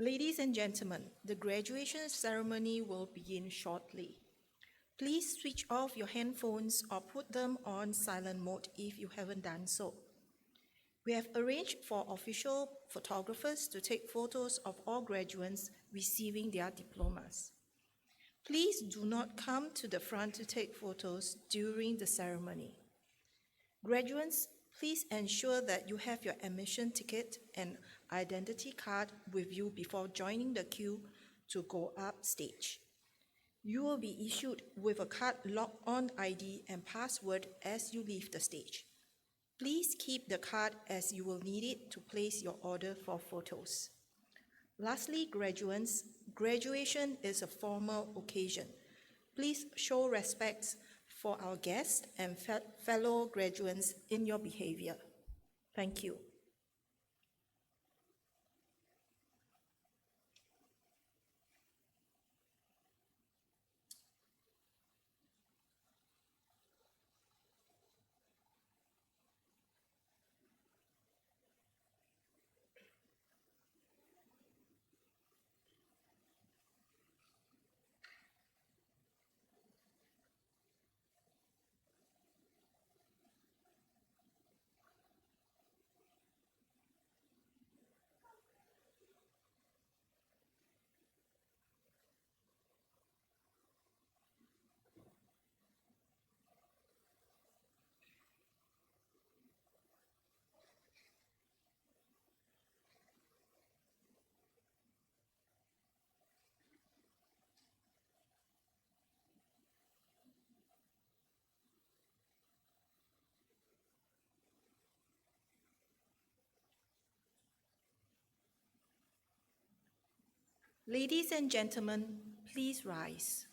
Ladies and gentlemen, the graduation ceremony will begin shortly. Please switch off your handphones or put them on silent mode if you haven't done so. We have arranged for official photographers to take photos of all graduates receiving their diplomas. Please do not come to the front to take photos during the ceremony. Graduates, please ensure that you have your admission ticket and identity card with you before joining the queue to go up stage. You will be issued with a card locked on ID and password as you leave the stage. Please keep the card as you will need it to place your order for photos. Lastly, graduates, graduation is a formal occasion. Please show respect for our guests and fellow graduates in your behavior. Thank you. Ladies and gentlemen, please rise.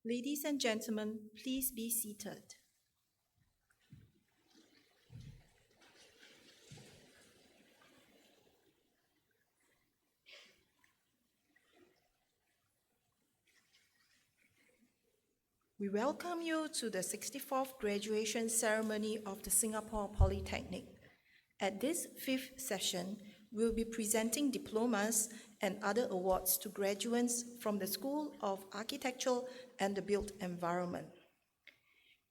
Ladies and gentlemen, please be seated. We welcome you to the 64th graduation ceremony of the Singapore Polytechnic. At this fifth session, we'll be presenting diplomas and other awards to graduates from the School of Architecture and the Built Environment.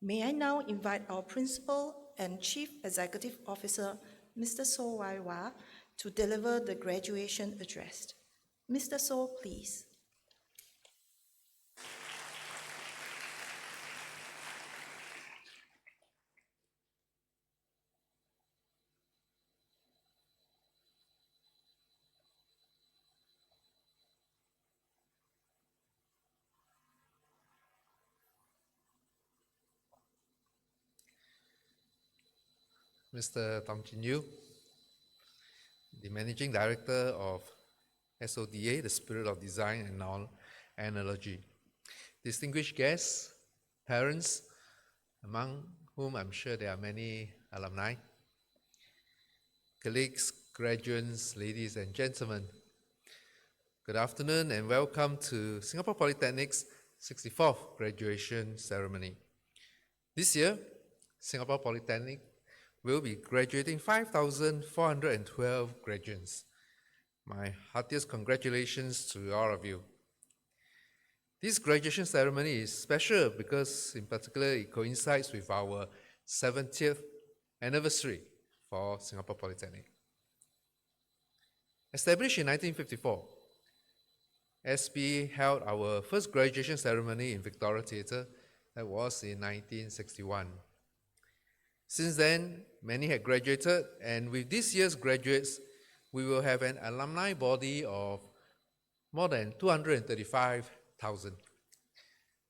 May I now invite our Principal and Chief Executive Officer, Mr. So Wai Wah, to deliver the graduation address. Mr. So, please. Mr. Tom Chin Yew, the Managing Director of SODA, the Spirit of Design and Analogy. Distinguished guests, parents, among whom I'm sure there are many alumni, colleagues, graduates, ladies and gentlemen, good afternoon and welcome to Singapore Polytechnic's 64th graduation ceremony. This year, Singapore Polytechnic will be graduating 5,412 graduates. My heartiest congratulations to all of you. This graduation ceremony is special because in particular it coincides with our 70th anniversary for Singapore Polytechnic. Established in 1954, SB held our first graduation ceremony in Victoria Theatre. That was in 1961. Since then, many had graduated, and with this year's graduates, we will have an alumni body of more than 235,000.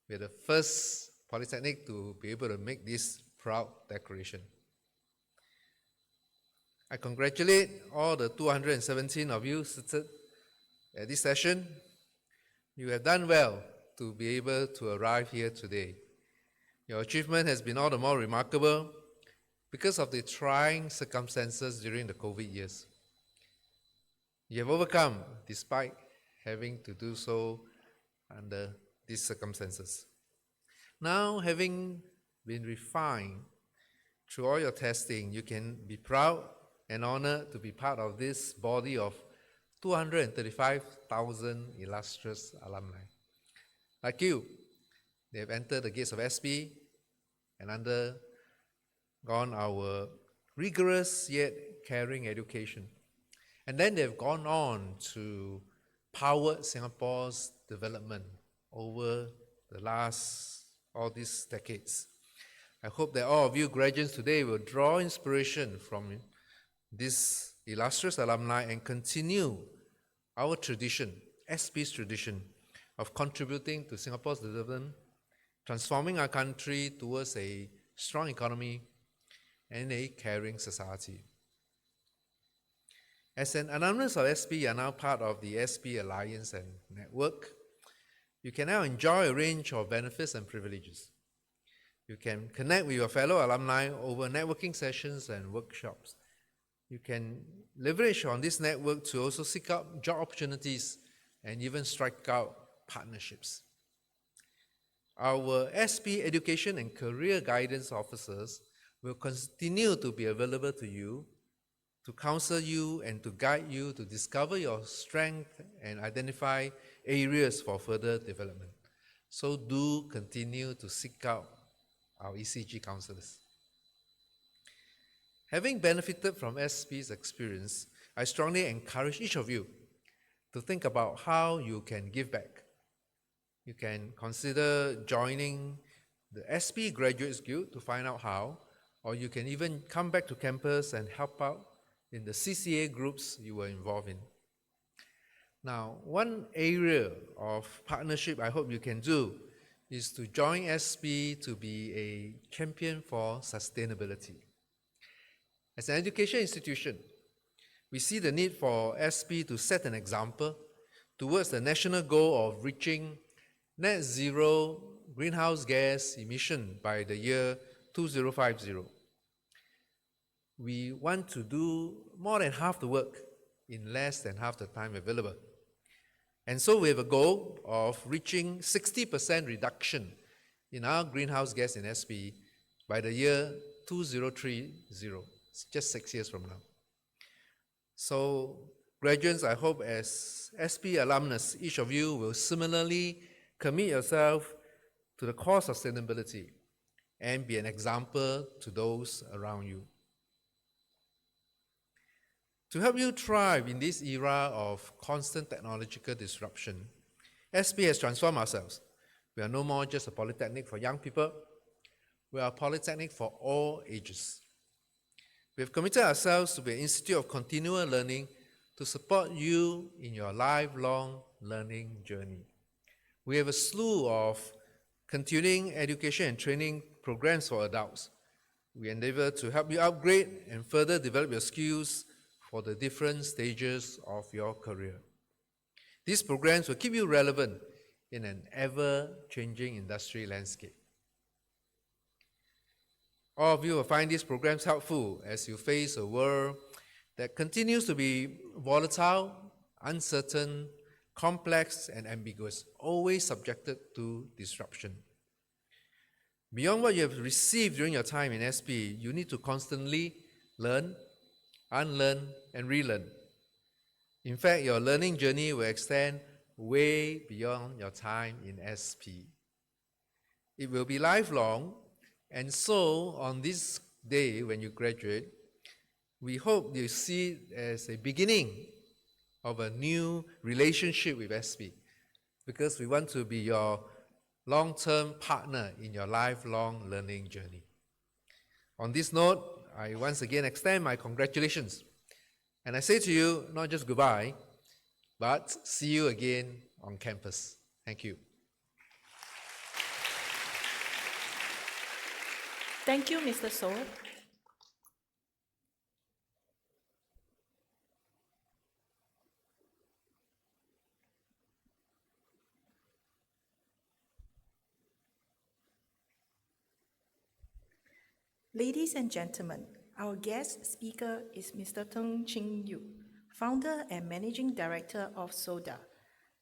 We are the first Polytechnic to be able to make this proud declaration. I congratulate all the 217 of you seated at this session. You have done well to be able to arrive here today. Your achievement has been all the more remarkable because of the trying circumstances during the COVID years. You have overcome despite having to do so under these circumstances. Now, having been refined through all your testing, you can be proud and honored to be part of this body of 235,000 illustrious alumni. Like you, they have entered the gates of SB and undergone our rigorous yet caring education. And then they've gone on to power Singapore's development over the last, all these decades. I hope that all of you graduates today will draw inspiration from this illustrious alumni and continue our tradition, SB's tradition, of contributing to Singapore's development, transforming our country towards a strong economy and a caring society. As an alumnus of SB, you are now part of the SB Alliance and Network. You can now enjoy a range of benefits and privileges. You can connect with your fellow alumni over networking sessions and workshops. You can leverage on this network to also seek out job opportunities and even strike out partnerships. Our SB Education and Career Guidance Officers will continue to be available to you, to counsel you and to guide you to discover your strength and identify areas for further development. So do continue to seek out our ECG counselors. Having benefited from SB's experience, I strongly encourage each of you to think about how you can give back. You can consider joining the SB Graduates Guild to find out how, or you can even come back to campus and help out in the CCA groups you were involved in. Now, one area of partnership I hope you can do is to join SB to be a champion for sustainability. As an education institution, we see the need for SB to set an example towards the national goal of reaching net zero greenhouse gas emission by the year 2050. We want to do more than half the work in less than half the time available. And so we have a goal of reaching 60% reduction in our greenhouse gas in SP by the year 2030, just 6 years from now. So, graduates, I hope as SP alumnus, each of you will similarly commit yourself to the cause of sustainability and be an example to those around you. To help you thrive in this era of constant technological disruption, SP has transformed ourselves. We are no more just a polytechnic for young people. We are a polytechnic for all ages. We have committed ourselves to be an institute of continual learning to support you in your lifelong learning journey. We have a slew of continuing education and training programs for adults. We endeavor to help you upgrade and further develop your skills for the different stages of your career. These programs will keep you relevant in an ever-changing industry landscape. All of you will find these programs helpful as you face a world that continues to be volatile, uncertain, complex, and ambiguous, always subjected to disruption. Beyond what you have received during your time in SP, you need to constantly learn, unlearn, and relearn. In fact, your learning journey will extend way beyond your time in SP. It will be lifelong, and so on this day when you graduate, we hope you see it as a beginning of a new relationship with SP, because we want to be your long-term partner in your lifelong learning journey. On this note, I once again extend my congratulations. And I say to you, not just goodbye, but see you again on campus. Thank you. Thank you, Mr. So. Ladies and gentlemen, our guest speaker is Mr. Teng Ching Yu, founder and managing director of SODA,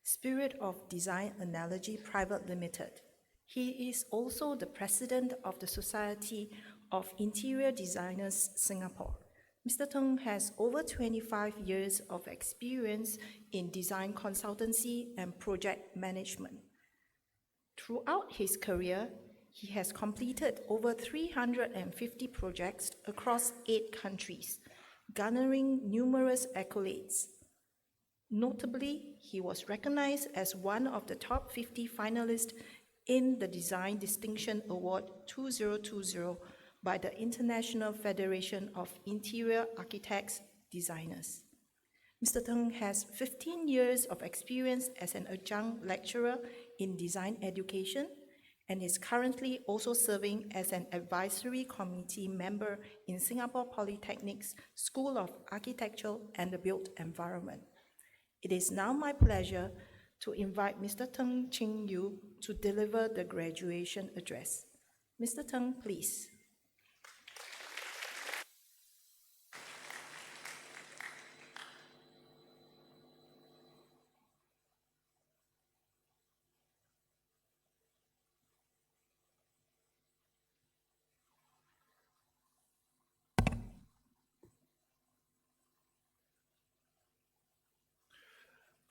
Spirit of Design Analogy Private Limited. He is also the president of the Society of Interior Designers Singapore. Mr. Teng has over 25 years of experience in design consultancy and project management. Throughout his career, he has completed over 350 projects across 8 countries, garnering numerous accolades. Notably, he was recognized as one of the top 50 finalists in the Design Distinction Award 2020 by the International Federation of Interior Architects Designers. Mr. Teng has 15 years of experience as an adjunct lecturer in design education and is currently also serving as an advisory committee member in Singapore Polytechnic's School of Architecture and the Built Environment. It is now my pleasure to invite Mr. Teng Ching Yu to deliver the graduation address. Mr. Teng, please.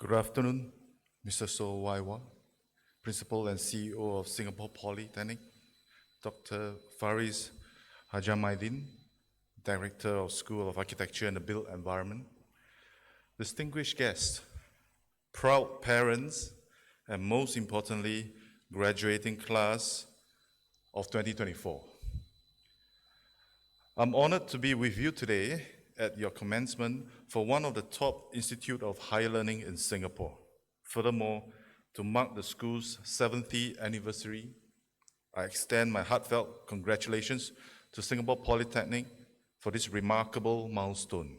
Good afternoon, Mr. So Waiwa, Principal and CEO of Singapore Polytechnic, Dr. Faris Hajamaidin, Director of School of Architecture and the Built Environment, distinguished guests, proud parents, and most importantly, graduating class of 2024. I'm honored to be with you today at your commencement for one of the top institutes of higher learning in Singapore. Furthermore, to mark the school's 70th anniversary, I extend my heartfelt congratulations to Singapore Polytechnic for this remarkable milestone.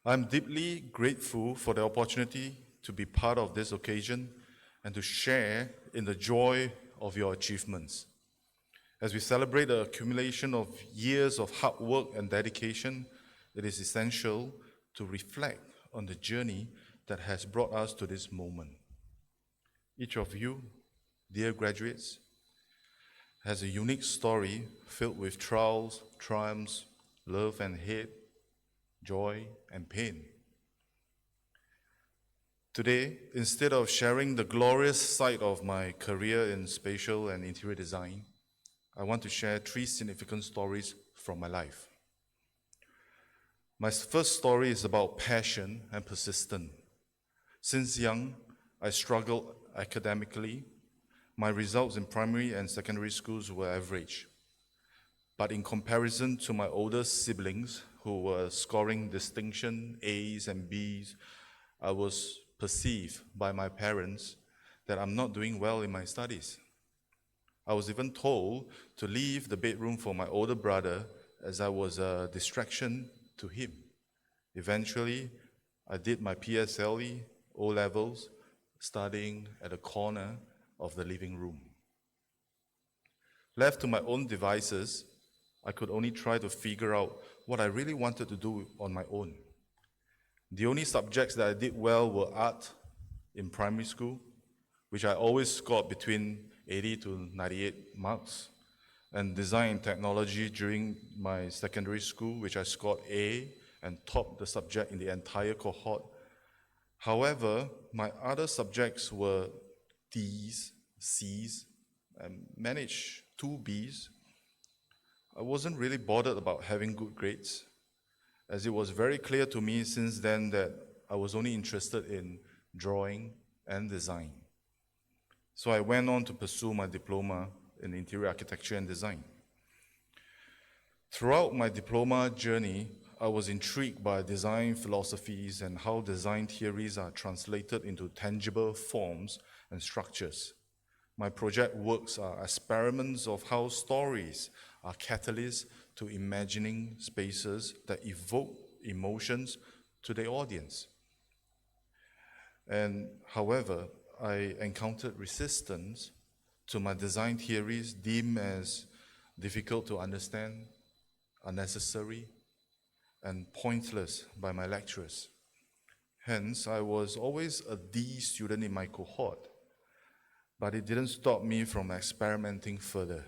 I'm deeply grateful for the opportunity to be part of this occasion and to share in the joy of your achievements. As we celebrate the accumulation of years of hard work and dedication, it is essential to reflect on the journey that has brought us to this moment. Each of you dear graduates, has a unique story filled with trials, triumphs, love and hate, joy and pain. Today, instead of sharing the glorious side of my career in spatial and interior design, I want to share 3 significant stories from my life. My first story is about passion and persistence. Since young, I struggled academically. My results in primary and secondary schools were average. But in comparison to my older siblings who were scoring distinction A's and B's, I was perceived by my parents that I'm not doing well in my studies. I was even told to leave the bedroom for my older brother as I was a distraction to him. Eventually, I did my PSLE, O-levels, studying at a corner of the living room. Left to my own devices, I could only try to figure out what I really wanted to do on my own. The only subjects that I did well were art in primary school, which I always scored between 80 to 98 marks, and design and technology during my secondary school, which I scored A and topped the subject in the entire cohort. However, my other subjects were D's, C's, and managed 2 B's. I wasn't really bothered about having good grades, as it was very clear to me since then that I was only interested in drawing and design. So I went on to pursue my diploma in interior architecture and design. Throughout my diploma journey, I was intrigued by design philosophies and how design theories are translated into tangible forms and structures. My project works are experiments of how stories are catalysts to imagining spaces that evoke emotions to the audience. And however, I encountered resistance to my design theories deemed as difficult to understand, unnecessary, and pointless by my lecturers. Hence, I was always a D student in my cohort, but it didn't stop me from experimenting further.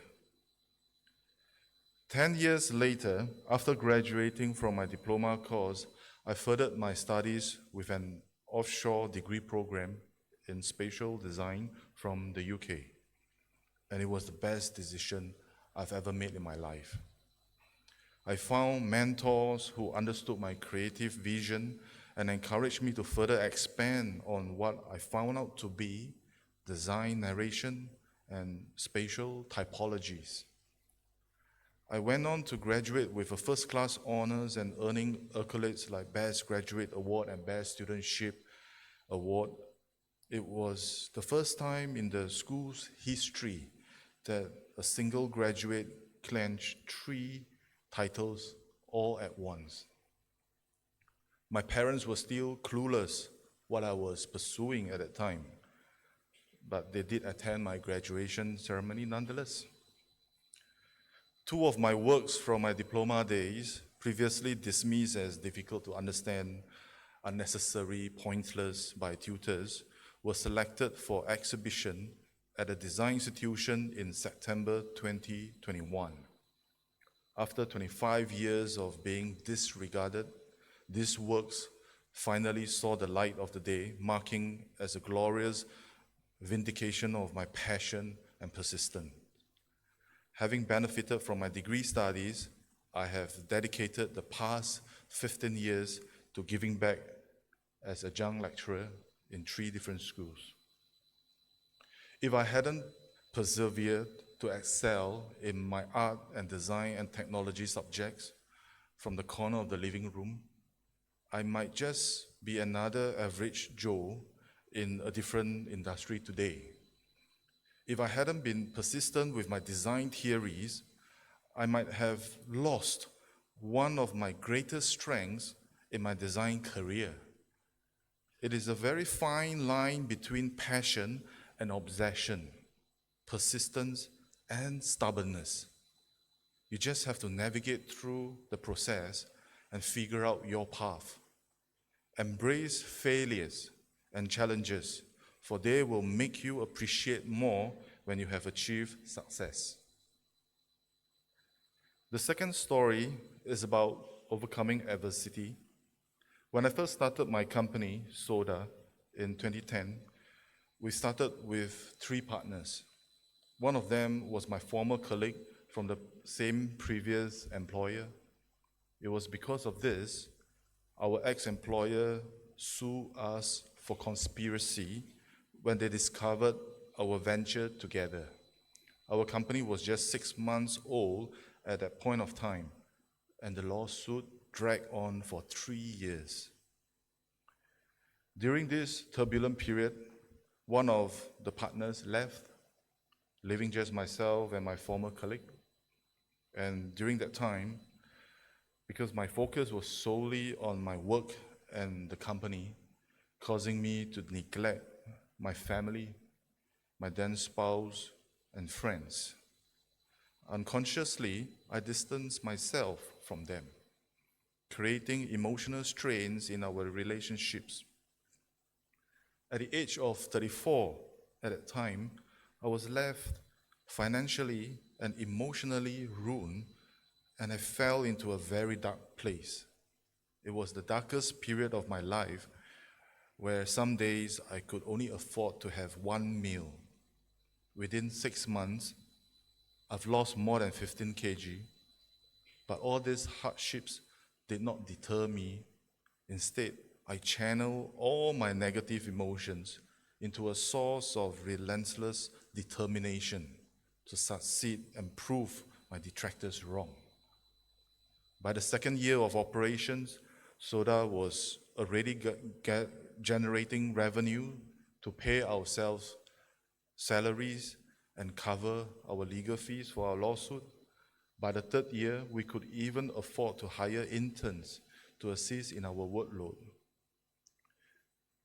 10 years later, after graduating from my diploma course, I furthered my studies with an offshore degree program in spatial design from the UK. And it was the best decision I've ever made in my life. I found mentors who understood my creative vision and encouraged me to further expand on what I found out to be design narration and spatial typologies. I went on to graduate with a first-class honors and earning accolades like Best Graduate Award and Best Studentship Award. It was the first time in the school's history that a single graduate clinched 3 titles all at once. My parents were still clueless what I was pursuing at that time, but they did attend my graduation ceremony nonetheless. 2 of my works from my diploma days, previously dismissed as difficult to understand, unnecessary, pointless by tutors, were selected for exhibition at a design institution in September 2021. After 25 years of being disregarded, these works finally saw the light of the day, marking as a glorious vindication of my passion and persistence. Having benefited from my degree studies, I have dedicated the past 15 years to giving back as a adjunct lecturer in 3 different schools. If I hadn't persevered to excel in my art and design and technology subjects from the corner of the living room, I might just be another average Joe in a different industry today. If I hadn't been persistent with my design theories, I might have lost one of my greatest strengths in my design career. It is a very fine line between passion and obsession, persistence and stubbornness. You just have to navigate through the process and figure out your path. Embrace failures and challenges, for they will make you appreciate more when you have achieved success. The second story is about overcoming adversity. When I first started my company, Soda, in 2010, we started with 3 partners. One of them was my former colleague from the same previous employer. It was because of this, our ex-employer sued us for conspiracy when they discovered our venture together. Our company was just 6 months old at that point of time, and the lawsuit dragged on for 3 years. During this turbulent period, one of the partners left, leaving just myself and my former colleague. And during that time, because my focus was solely on my work and the company, causing me to neglect my family, my then spouse, and friends. Unconsciously, I distanced myself from them, creating emotional strains in our relationships. At the age of 34, at that time, I was left financially and emotionally ruined, and I fell into a very dark place. It was the darkest period of my life, where some days I could only afford to have one meal. Within 6 months, I've lost more than 15 kg, but all these hardships did not deter me. Instead, I channeled all my negative emotions into a source of relentless determination to succeed and prove my detractors wrong. By the second year of operations, Soda was already generating revenue to pay ourselves salaries and cover our legal fees for our lawsuit. By the third year, we could even afford to hire interns to assist in our workload.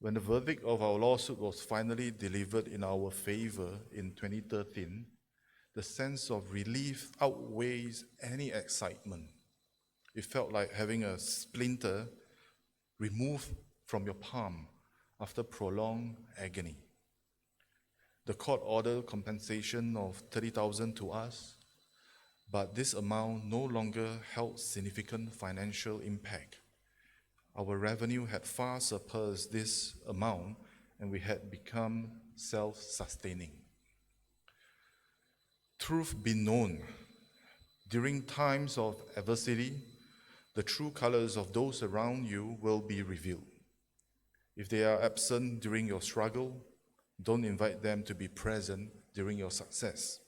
When the verdict of our lawsuit was finally delivered in our favor in 2013, the sense of relief outweighs any excitement. It felt like having a splinter removed from your palm after prolonged agony. The court ordered compensation of 30,000 to us, but this amount no longer held significant financial impact. Our revenue had far surpassed this amount, and we had become self-sustaining. Truth be known, during times of adversity, the true colors of those around you will be revealed. If they are absent during your struggle, don't invite them to be present during your success.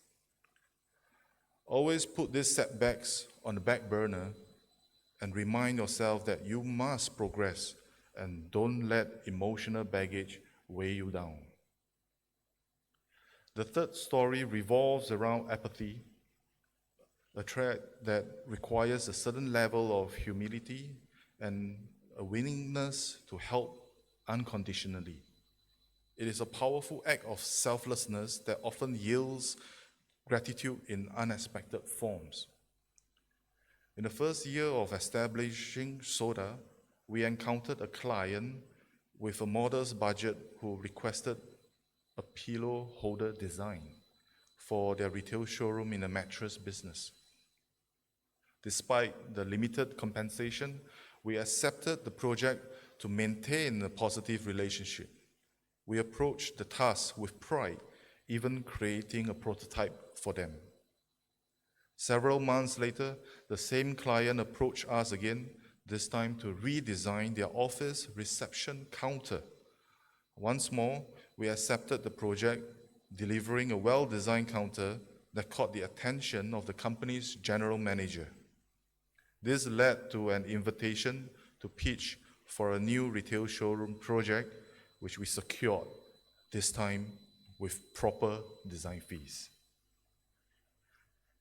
Always put these setbacks on the back burner and remind yourself that you must progress, and don't let emotional baggage weigh you down. The third story revolves around apathy, a trait that requires a certain level of humility and a willingness to help unconditionally. It is a powerful act of selflessness that often yields gratitude in unexpected forms. In the first year of establishing Soda, we encountered a client with a modest budget who requested a pillow holder design for their retail showroom in the mattress business. Despite the limited compensation, we accepted the project to maintain a positive relationship. We approached the task with pride, even creating a prototype for them. Several months later, the same client approached us again, this time to redesign their office reception counter. Once more, we accepted the project, delivering a well-designed counter that caught the attention of the company's general manager. This led to an invitation to pitch for a new retail showroom project, which we secured, this time with proper design fees.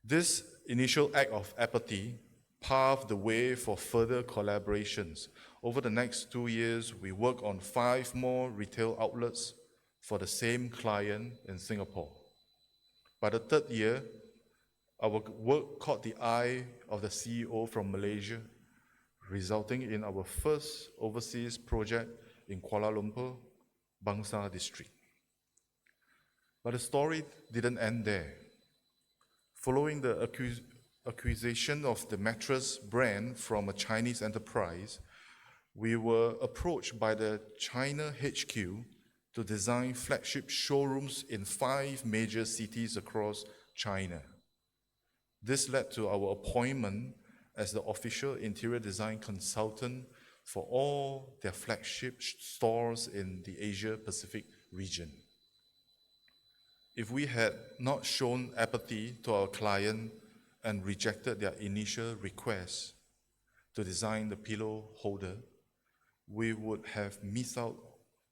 This initial act of apathy paved the way for further collaborations. Over the next 2 years, we worked on 5 more retail outlets for the same client in Singapore. By the third year, our work caught the eye of the CEO from Malaysia, resulting in our first overseas project in Kuala Lumpur, Bangsar district. But the story didn't end there. Following the acquisition of the mattress brand from a Chinese enterprise, we were approached by the China HQ to design flagship showrooms in 5 major cities across China. This led to our appointment as the official interior design consultant for all their flagship stores in the Asia-Pacific region. If we had not shown apathy to our client and rejected their initial request to design the pillow holder, we would have missed out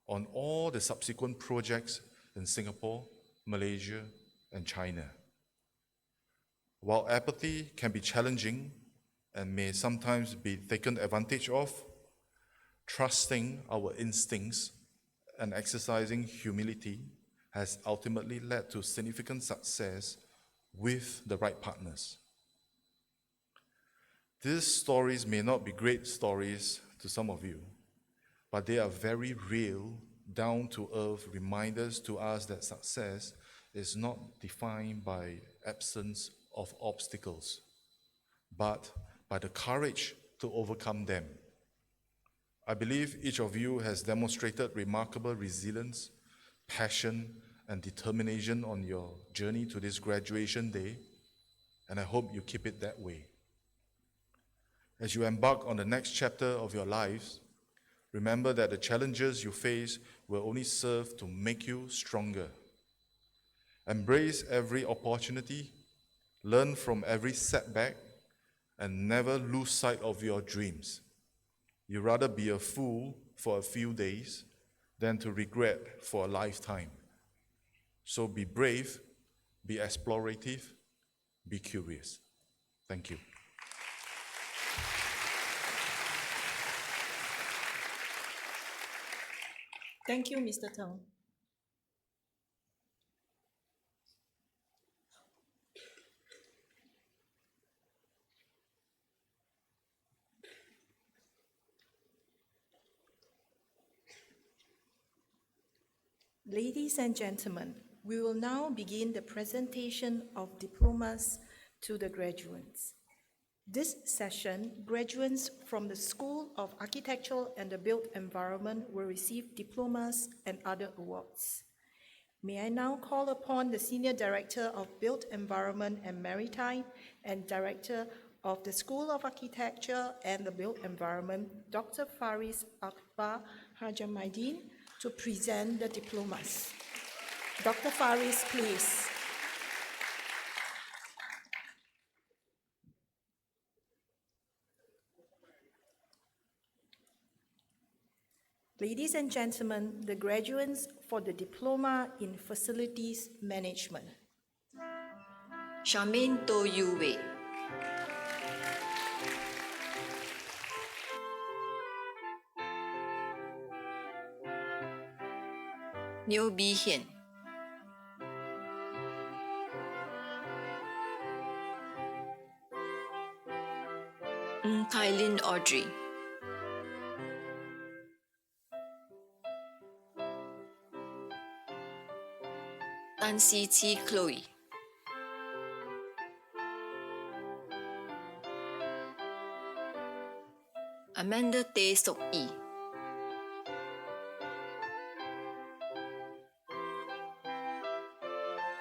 on all the subsequent projects in Singapore, Malaysia, and China. While apathy can be challenging and may sometimes be taken advantage of, trusting our instincts and exercising humility has ultimately led to significant success with the right partners. These stories may not be great stories to some of you, but they are very real, down-to-earth reminders to us that success is not defined by absence of obstacles, but by the courage to overcome them. I believe each of you has demonstrated remarkable resilience, passion, and determination on your journey to this graduation day, and I hope you keep it that way. As you embark on the next chapter of your lives, remember that the challenges you face will only serve to make you stronger. Embrace every opportunity, learn from every setback, and never lose sight of your dreams. You'd rather be a fool for a few days than to regret for a lifetime. So be brave, be explorative, be curious. Thank you. Thank you, Mr. Tang. Ladies and gentlemen, we will now begin the presentation of diplomas to the graduates. This session, graduates from the School of Architecture and the Built Environment will receive diplomas and other awards. May I now call upon the Senior Director of Built Environment and Maritime and Director of the School of Architecture and the Built Environment, Dr. Faris Akbar Hajamaddin, to present the diplomas. Dr. Faris, please. Ladies and gentlemen, the graduates for the Diploma in Facilities Management. Charmaine To Yu Wei. Neo Bee Hian. Tai Lin Audrey. Tan Si Chi Chloe. Amanda Tay Sok Yi.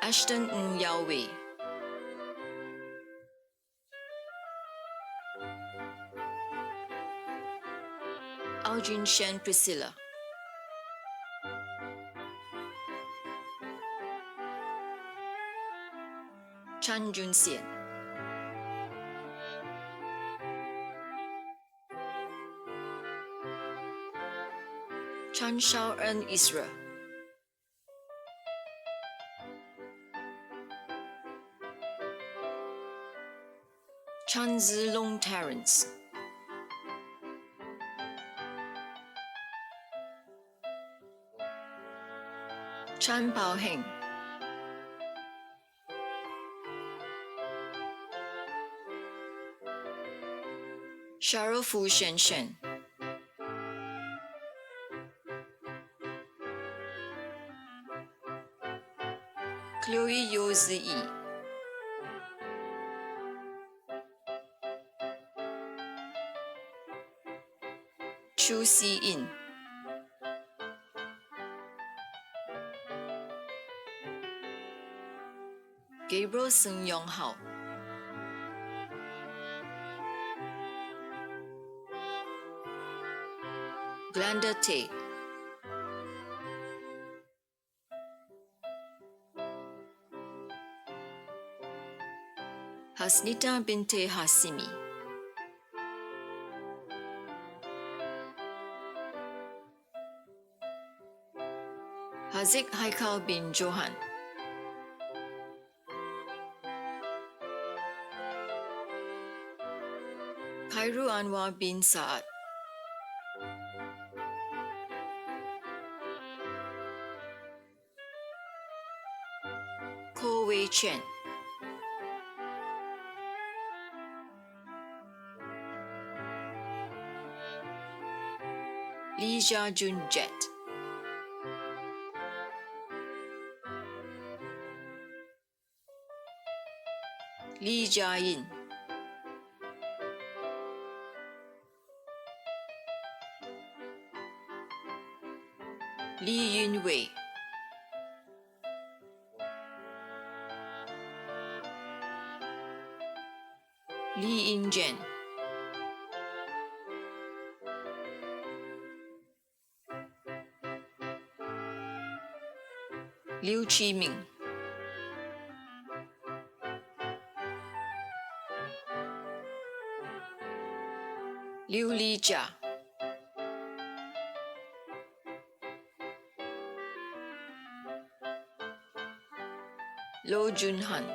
Ashton Ng Yao Wei. Aljun Shen Priscilla. Chan Jun Sien. Chan Shao En Isra. Chan Zilong Terence. Chan Pao Heng. Cheryl Fu Shen Shen. Yo Zi Yi, Chu Si In, Gabriel Sung Yong Hao, Glenda Tay, Hasnita Binte Hasimi, Haziq Haikal bin Johan, Khairu Anwar bin Saad, Ko Wei Chen, Lee Jia Jun Jet, Lee Jia Yin, Lee Yun Wei, Lee In Jen, Liu Chi Ming, Liu Li Jia, Lo Jun Han,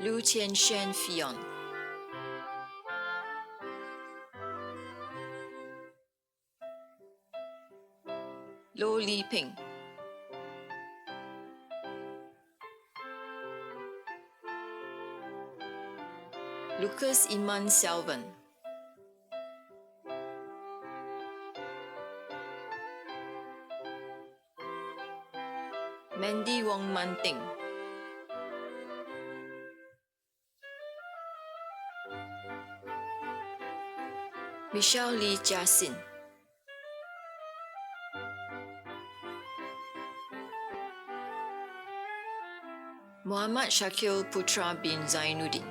Liu Tian Shen Fion, Lo Li Ping, Lucas Iman Selvin, Mandy Wong Man Ting, Michelle Lee Jiaxin, Muhammad Shakil Putra bin Zainuddin,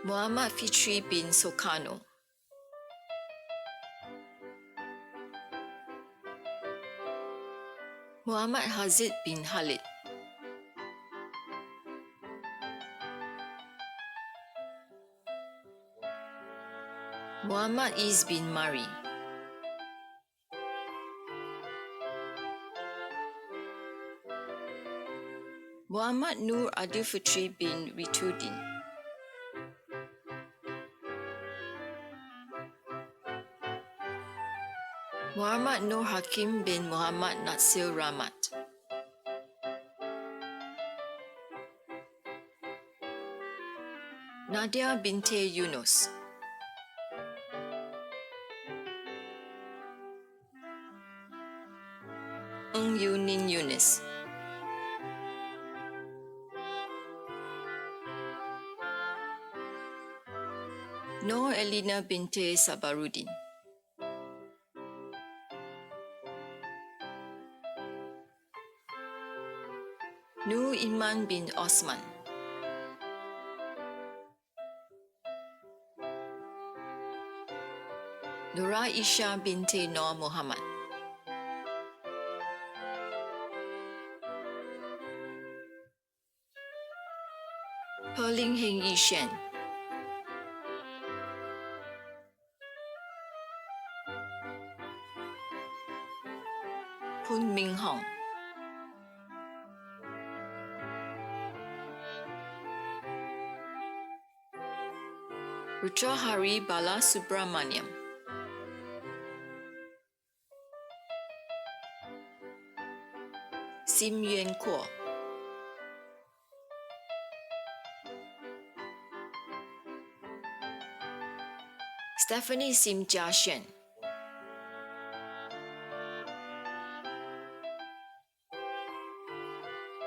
Muhammad Fitri bin Sokano, Muhammad Hazid bin Khalid, Muhammad Is bin Mari, Muhammad Nur Adil Fitri bin Rituddin, Muhammad Nur Hakim bin Muhammad Natsir Rahmat, Nadia Binte Yunus, Yunin Yunis, Noor Elina Binte Sabarudin, Nur Iman bin Osman, Nura Isha Binte Noor Muhammad, Perling Heng Yishen, Hun Ming Hong, Rutra Hari Bala Subramaniam, Sim Yuan Kuo, Stephanie Sim Jia Xuan,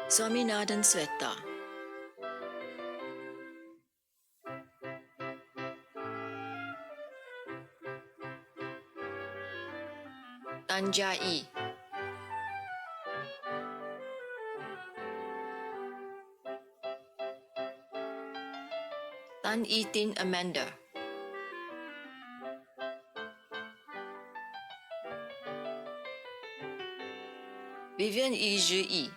Swaminathan Sweta, Tan Jia Yi, Tan Yi Tin Amanda, Vivian Yi Zhi Yi,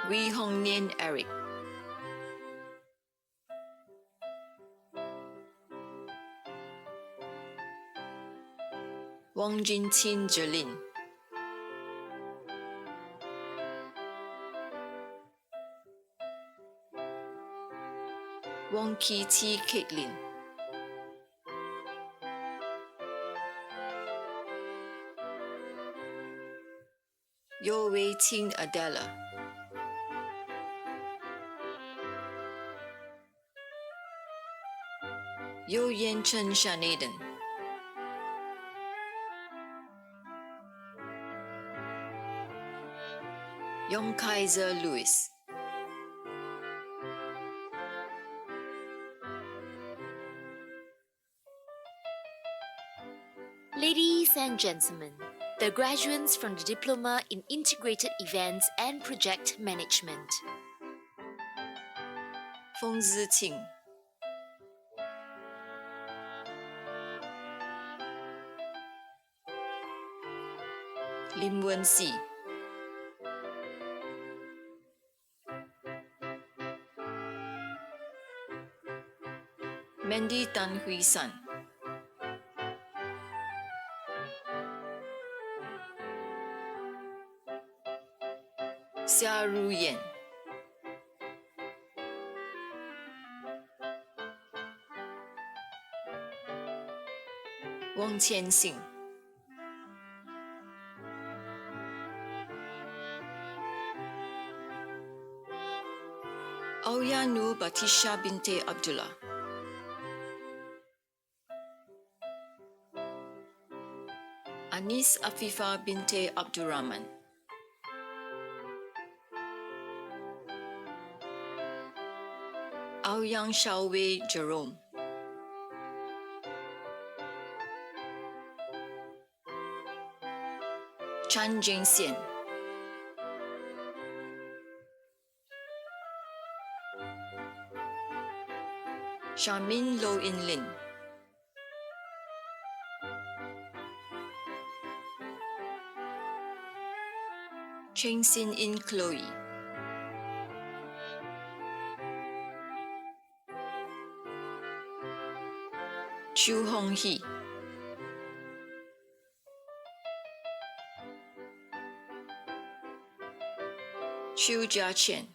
Wee Hong Nian Eric, Wong Jin Chin Jolin, Wong Ki Chi Caitlin, Yo Wei Ting Adela, Yo Yan Chen Shanaden, Yong Kaiser Louis, Ladies and gentlemen, the graduates from the Diploma in Integrated Events and Project Management. Feng Ziqing, Lim Wen-si, Mandy Tan Hui San, Xia Ru Yan, Wang Qianxing, Aulia Nur Batisha Binte Abdullah, Anis Afifa Binte Abdurrahman, Aoyang Xiaowei Jerome, Chan Jingxian, Charmin Lo In Lin, Cheng Sin In Chloe, Chu Hong Hee, Chu Jia Chen,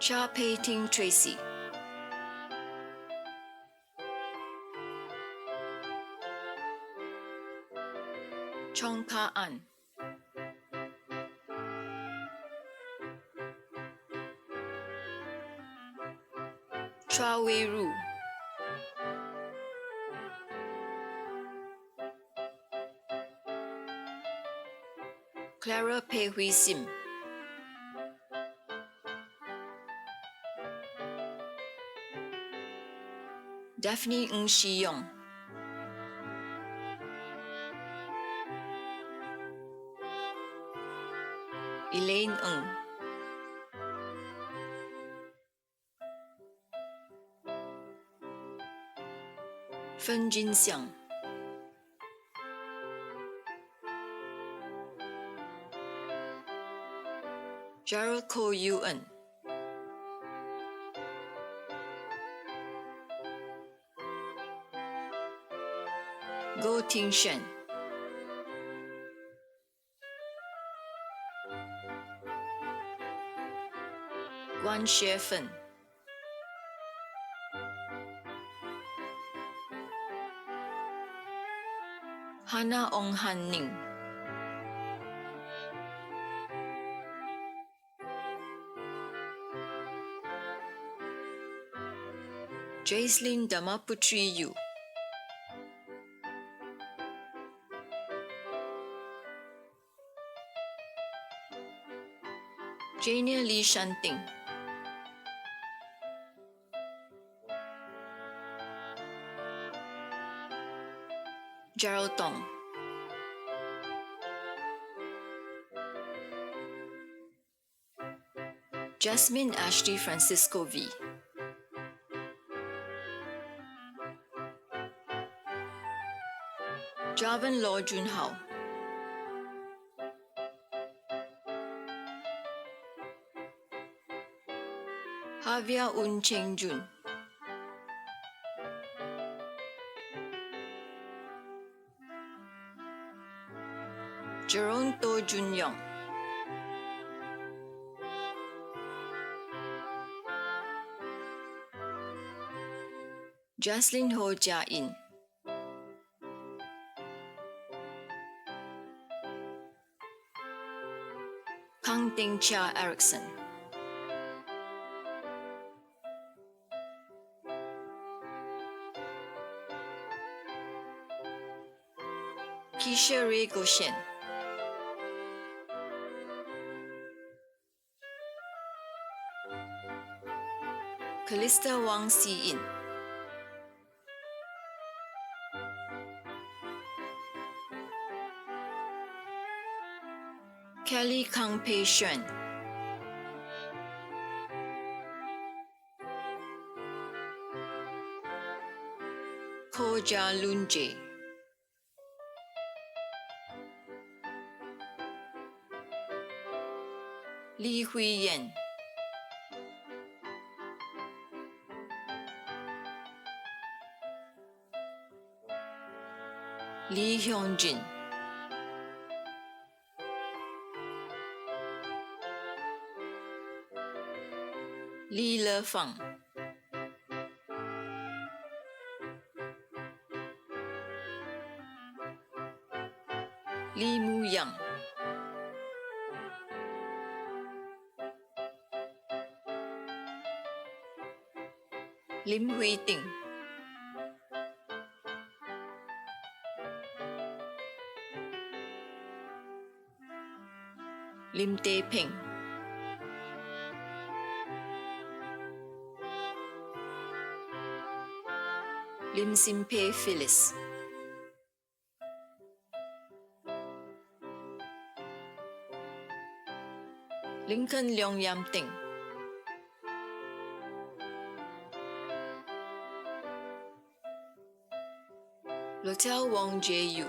Cha Pei Ting Tracy, Chong Ka An, Chua Wei Ru, Clara Pei Hui Sim, Daphne Ng Shi Yong, Elaine Ng, Fen Jin Xiang, Gerald Ko Yuen, Go Ting Shen, Guan Xue-fen, Hana Ong Han Ning, Jaislyn Damaputri Yu, Jania Lee Shanting, Gerald Tong, Jasmine Ashley Francisco V, Javan Law Jun Hao, Havia Un Cheng Jun, Jerome To Jun Yong, Jaslyn Ho Jia In, Kang Ting Chia Erickson, Keisha Ray Goshen, Callista Wang Si In, Kelly Kang Pei Xuan, Ko Jia Lun J, Li Hui Yen, Lee Hyung Jin, Lee Le Fang, Lee Mu Yang, Lim Hui Ting, Lim Tae Peng, Lim Sim Pei Phyllis, Lincoln Leong Yam Ting, Lotel Wong J Yu,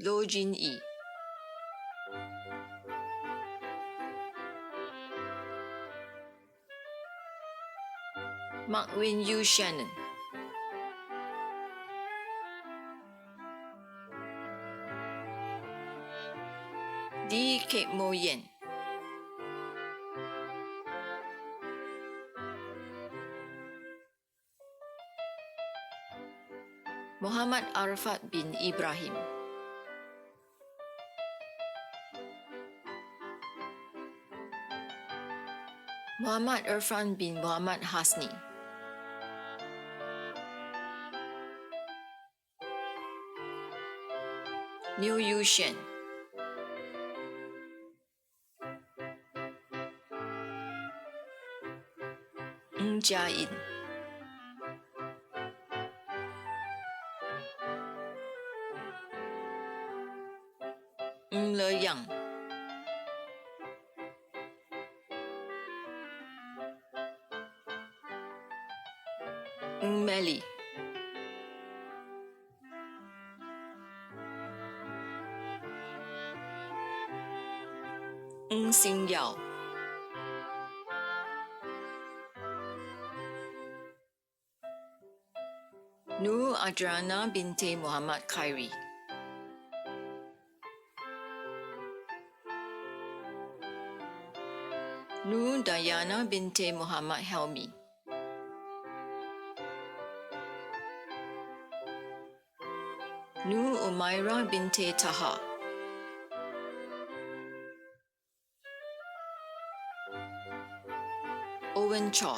Lo Jin Yi, Mark Win Yu Shannon, D. Kek Mo Yen, Muhammad Arafat bin Ibrahim, Muhammad Irfan bin Muhammad Hasni, Liu Yushen, Ng Jia In, Ng Le Yang, Ng Meli, Ng Xing Yao, Nurul Adrana binti Muhammad Khairi, Nur Dayana binti Muhammad Helmi. Nur Umaira binti Taha. Owen Chaw.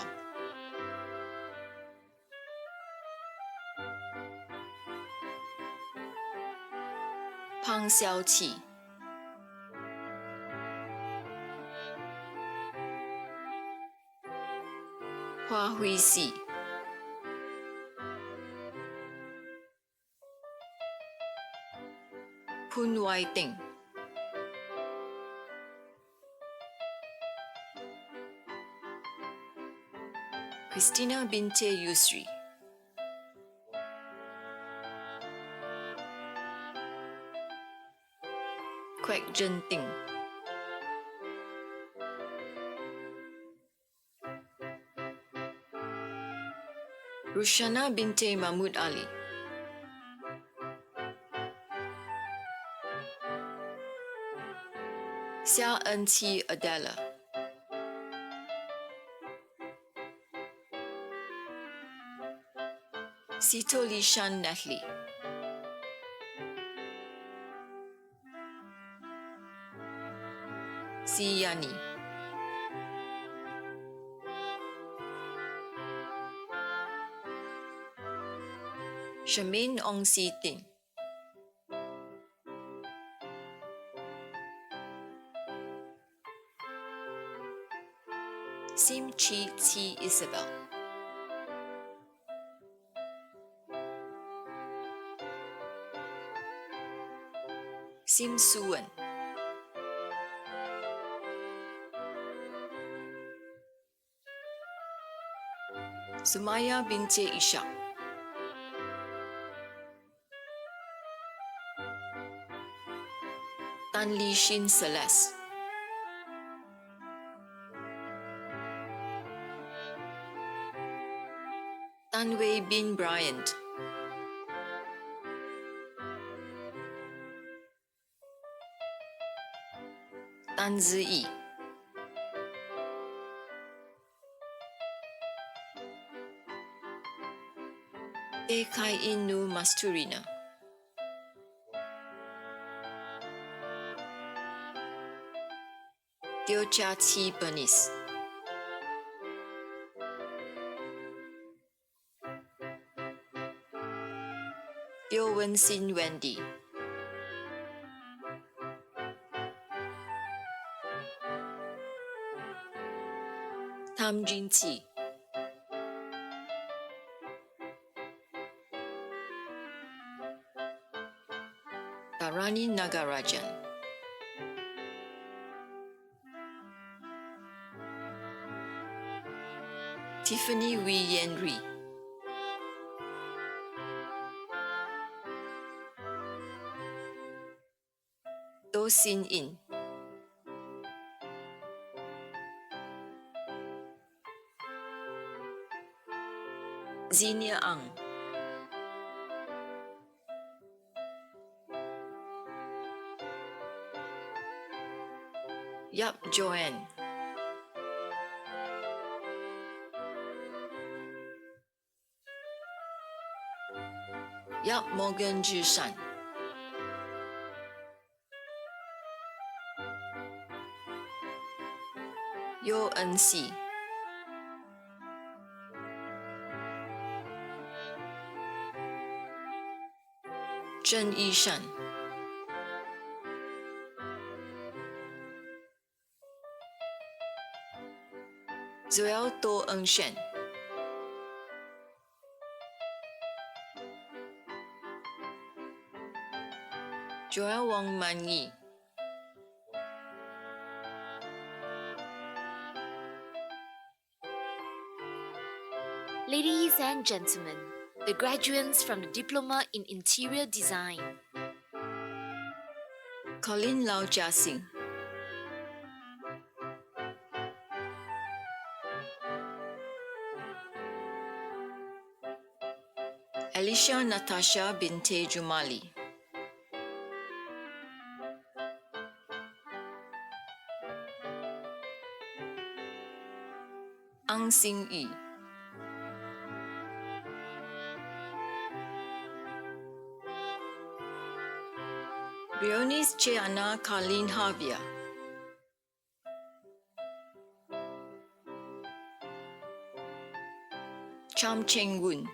Pang Xiaoqi. Hua Huisi. Pun Wai Ting. Christina binti Yusri. Kwek Jen Ting. Rushana binti Mahmud Ali. Xia En-Ti Adela. Sito Lishan Natalie. Si Yani. Shamin Ong Si Ting. Sim Chi T Isabel. Sim Suan. Sumaya binti Ishaq. Tan Li Shin Celeste. Tan Wei Bin Bryant. Tan Ziyi. Te Kai Inu Masturina. Teo Cha Ti Bernice. Teo Wen Sin Wendy. Tam Jin Ti. Tarani Nagarajan. Tiffany Wee Yen Ri. Do Sin In. Zinia Ang. Yap Joanne. Yap Morgan Jishan. Yo En-Si. Zheng Yishan. Zoel To Engshen. Joel Wong Man Yi. Ladies and gentlemen, the graduates from the Diploma in Interior Design. Colin Lau Jia Sing. Alicia Natasha binti Jumali. Xing Yi. Leonis Cheana Karlin Havia. Cham Cheng Woon.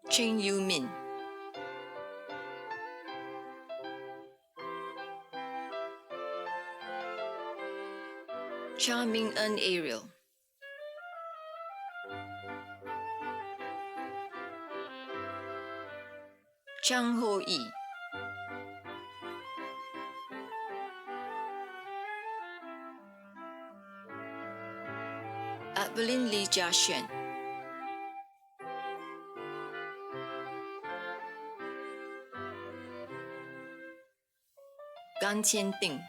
Cheng Yu Min. Cha Ming En Ariel. Chang Ho Yi. Evelyn Lee Jia Xuan. Gan Qian Ding.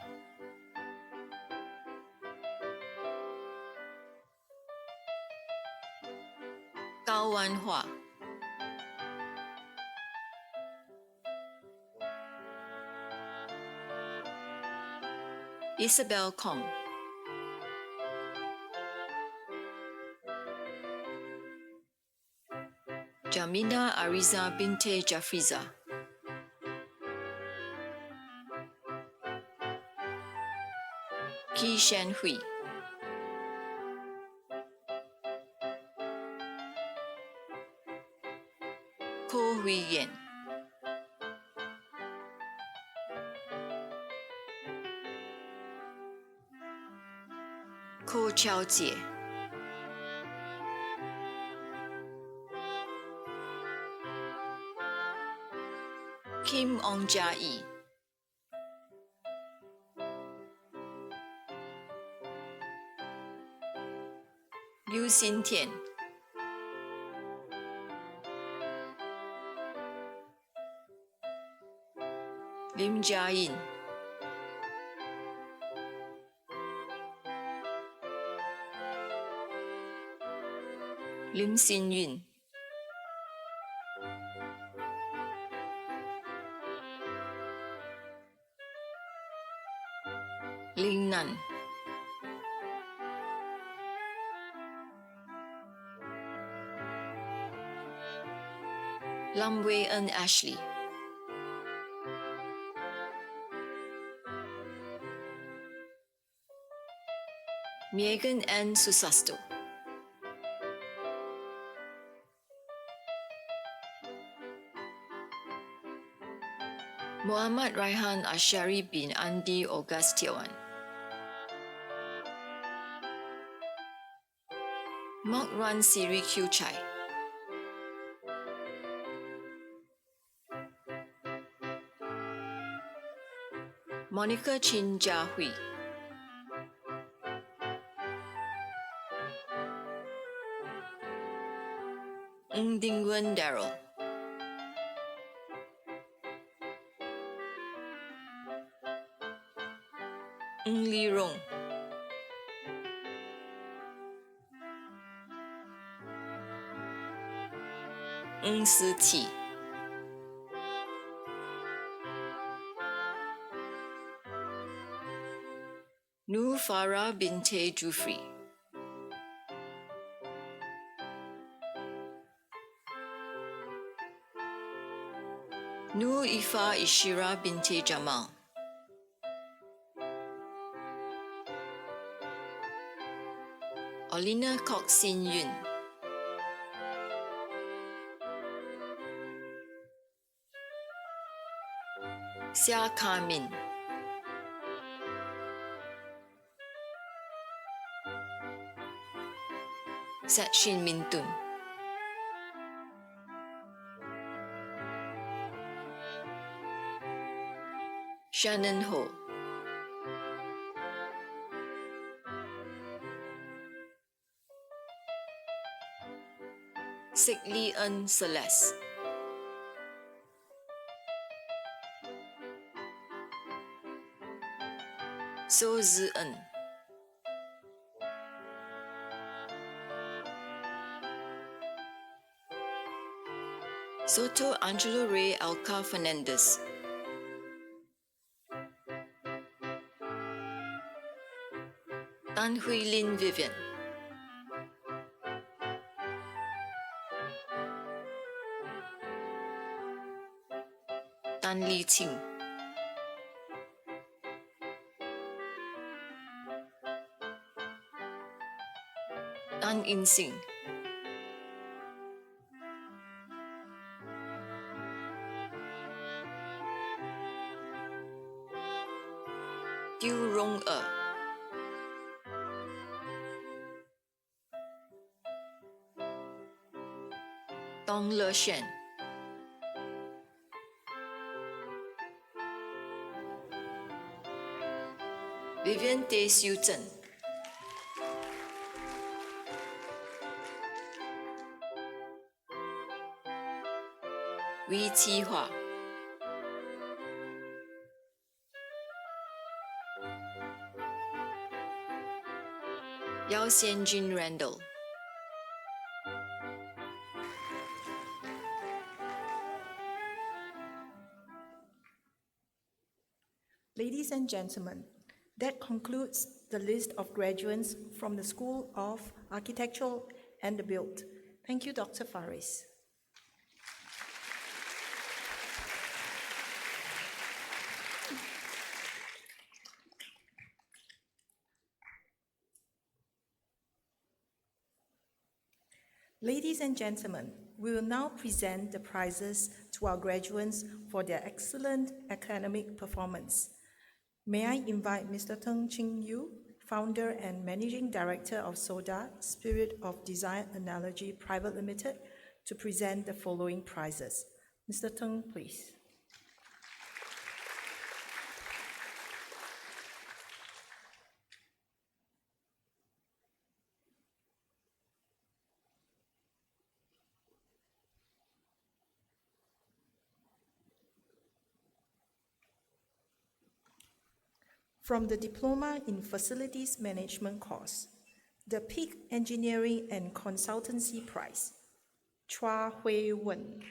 Gao Wan Hua. Isabel Kong. Jamina Ariza Binte Jafriza. Qi Shan Hui. Ko Hui Yen. Ko Chao Jie. Kim Ong Jia Yi. Liu Xin Tian. Lim Jia Yin. Lim Xin Yun. Ling Nan. Lam Wei En Ashley. Megan N. Susasto. Muhammad Raihan Ashari bin Andi Augustiawan. Mok Ran Siri Q Chai. Monica Chin Jia Hui. Ng Ding Wen Daryl. Ng Li Rong. Ng Si Ti. Nu Farah Binte Jufri. Nu Ifa Ishira Binte Jamal. Olina Kok Sin Yun. Xia Kamin. Sat Shin Min Tun. Shannon Ho. Sik Lee En Celeste. So Zi En. Soto Angelo Ray Alca Fernandez. Tan Hui Lin Vivian. Tan Li Qing. Tan In Sing. Diu Rong E. Dong Le Shen. Vivian Tay Siu Zhen. Wee Chi Hua. Yao Xianjun Randall. Ladies and gentlemen, that concludes the list of graduates from the School of Architecture and the Built. Thank you, Dr. Faris. Ladies and gentlemen, we will now present the prizes to our graduates for their excellent academic performance. May I invite Mr. Teng Ching Yu, founder and managing director of SODA, Spirit of Design Analogy Private Limited, to present the following prizes. Mr. Teng, please. From the Diploma in Facilities Management course, the Peak Engineering and Consultancy Prize, Chua Hui Wen.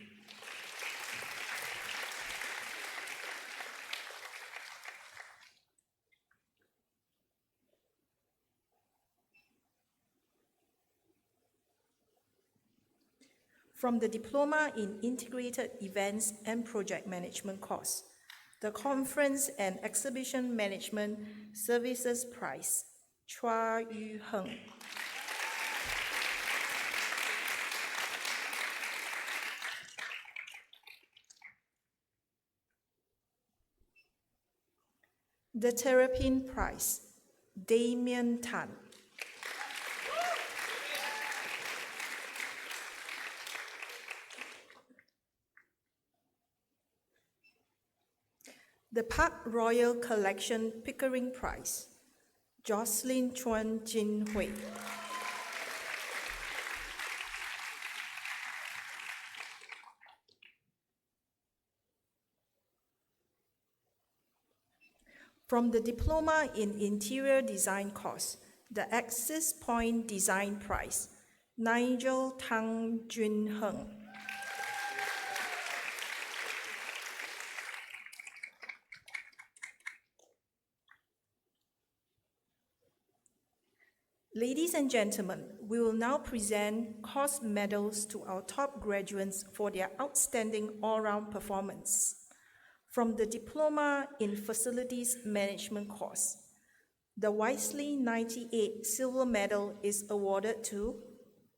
From the Diploma in Integrated Events and Project Management course, the Conference and Exhibition Management Services Prize, Chua Yu Heng. The Terrapin Prize, Damien Tan. The Park Royal Collection Pickering Prize, Jocelyn Chuan Jin Hui. From the Diploma in Interior Design course, the Axis Point Design Prize, Nigel Tang Jun Heng. Ladies and gentlemen, we will now present course medals to our top graduates for their outstanding all-round performance. From the Diploma in Facilities Management course, the Wisely 98 silver medal is awarded to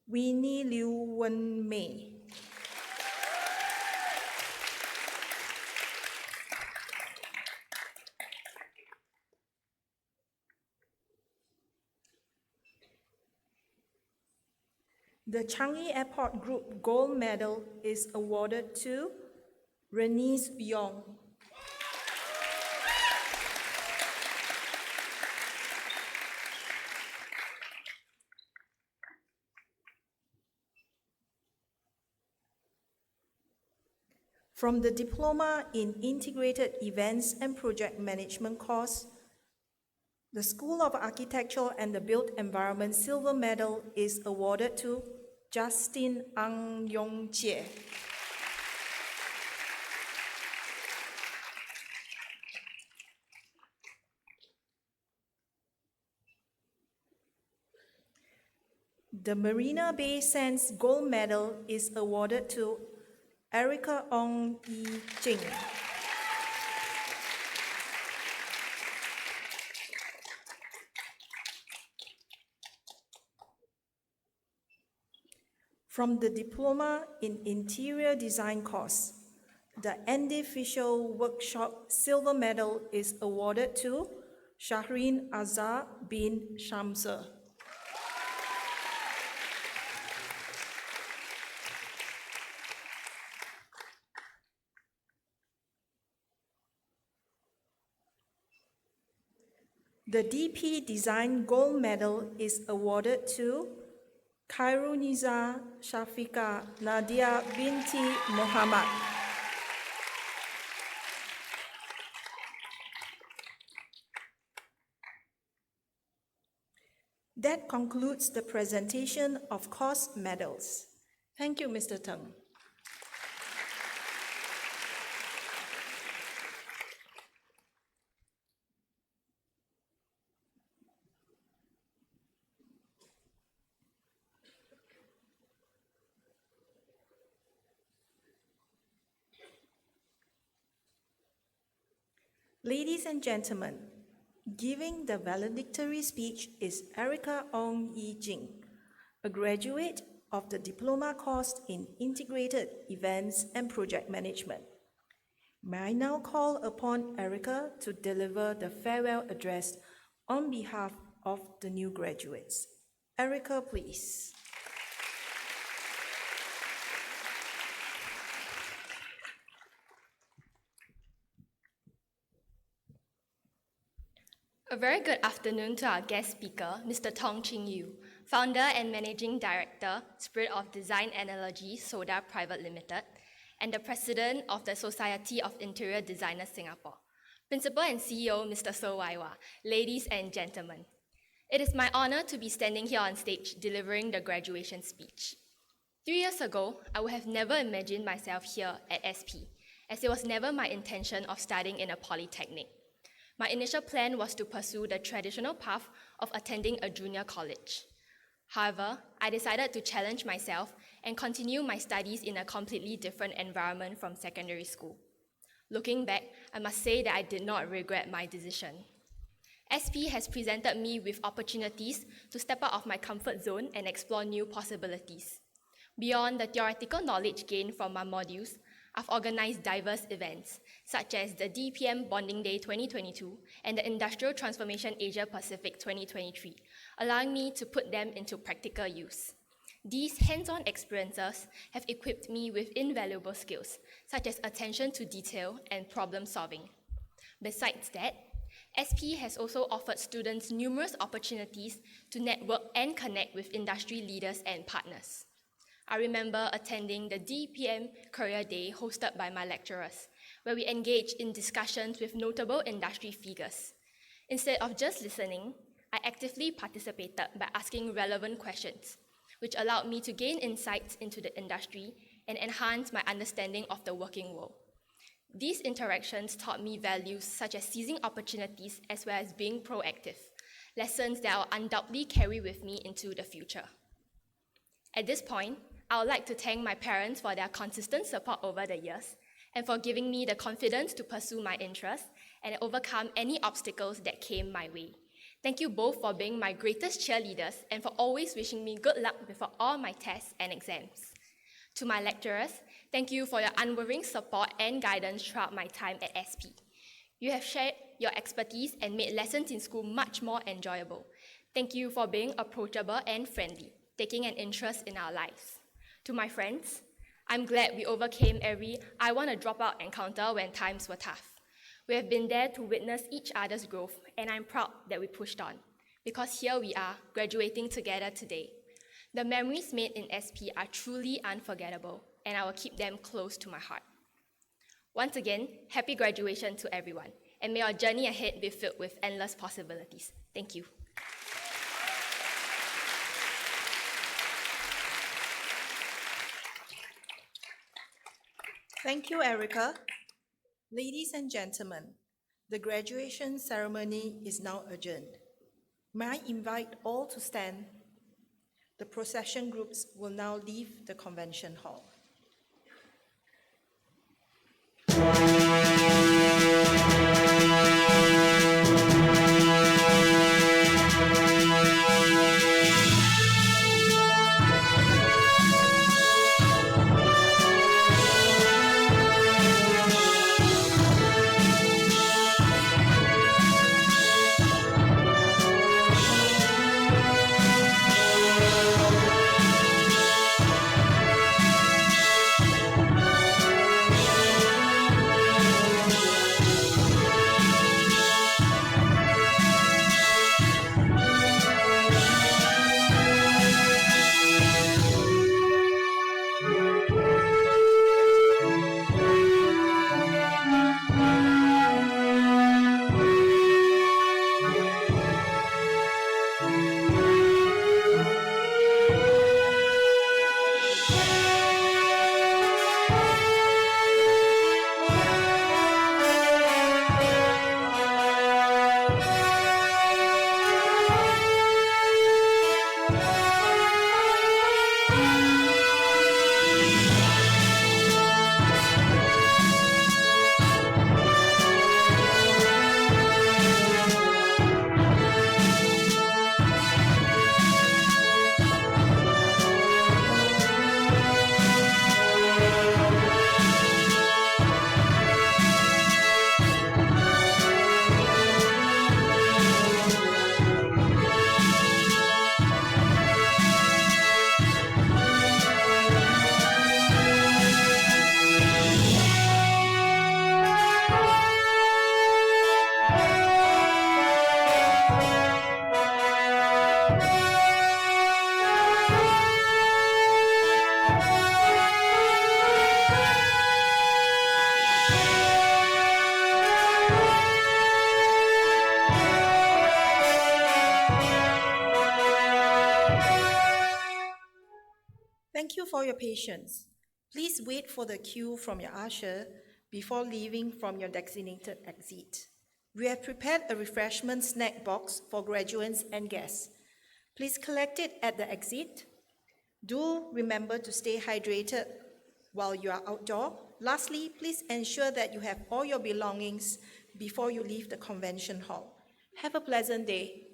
Winnie Liu Wen Mei. The Changi Airport Group Gold Medal is awarded to Renice Yong. From the Diploma in Integrated Events and Project Management course, the School of Architecture and the Built Environment Silver Medal is awarded to Justin Ang Yong Jie. The Marina Bay Sands Gold Medal is awarded to Erica Ong Yi Jing. From the Diploma in Interior Design course, the Andy Fisher Workshop Silver Medal is awarded to Shahrin Azhar bin Shamser. The DP Design Gold Medal is awarded to Khairuniza Shafika Nadia binti Muhammad. That concludes the presentation of course medals. Thank you, Mr. Teng. Ladies and gentlemen, giving the valedictory speech is Erica Ong Yi Jing, a graduate of the Diploma course in Integrated Events and Project Management. May I now call upon Erica to deliver the farewell address on behalf of the new graduates. Erica, please. A very good afternoon to our guest speaker, Mr. Tong Ching Yu, Founder and Managing Director, Spirit of Design Analogy Soda Private Limited, and the President of the Society of Interior Designers Singapore, Principal and CEO, Mr. So Waiwa, ladies and gentlemen. It is my honor to be standing here on stage delivering the graduation speech. 3 years ago, I would have never imagined myself here at SP, as it was never my intention of studying in a polytechnic. My initial plan was to pursue the traditional path of attending a junior college. However, I decided to challenge myself and continue my studies in a completely different environment from secondary school. Looking back, I must say that I did not regret my decision. SP has presented me with opportunities to step out of my comfort zone and explore new possibilities. Beyond the theoretical knowledge gained from my modules, I've organized diverse events, such as the DPM Bonding Day 2022 and the Industrial Transformation Asia Pacific 2023, allowing me to put them into practical use. These hands-on experiences have equipped me with invaluable skills, such as attention to detail and problem solving. Besides that, SP has also offered students numerous opportunities to network and connect with industry leaders and partners. I remember attending the DPM Career Day hosted by my lecturers, where we engaged in discussions with notable industry figures. Instead of just listening, I actively participated by asking relevant questions, which allowed me to gain insights into the industry and enhance my understanding of the working world. These interactions taught me values such as seizing opportunities as well as being proactive, lessons that I'll undoubtedly carry with me into the future. At this point, I would like to thank my parents for their consistent support over the years and for giving me the confidence to pursue my interests and overcome any obstacles that came my way. Thank you both for being my greatest cheerleaders and for always wishing me good luck before all my tests and exams. To my lecturers, thank you for your unwavering support and guidance throughout my time at SP. You have shared your expertise and made lessons in school much more enjoyable. Thank you for being approachable and friendly, taking an interest in our lives. To my friends, I'm glad we overcame every I want to drop out encounter when times were tough. We have been there to witness each other's growth, and I'm proud that we pushed on, because here we are, graduating together today. The memories made in SP are truly unforgettable, and I will keep them close to my heart. Once again, happy graduation to everyone, and may our journey ahead be filled with endless possibilities. Thank you. Thank you, Erica. Ladies and gentlemen, the graduation ceremony is now adjourned. May I invite all to stand? The procession groups will now leave the convention hall. Thank you for your patience. Please wait for the cue from your usher before leaving from your designated exit. We have prepared a refreshment snack box for graduates and guests. Please collect it at the exit. Do remember to stay hydrated while you are outdoor. Lastly, please ensure that you have all your belongings before you leave the convention hall. Have a pleasant day.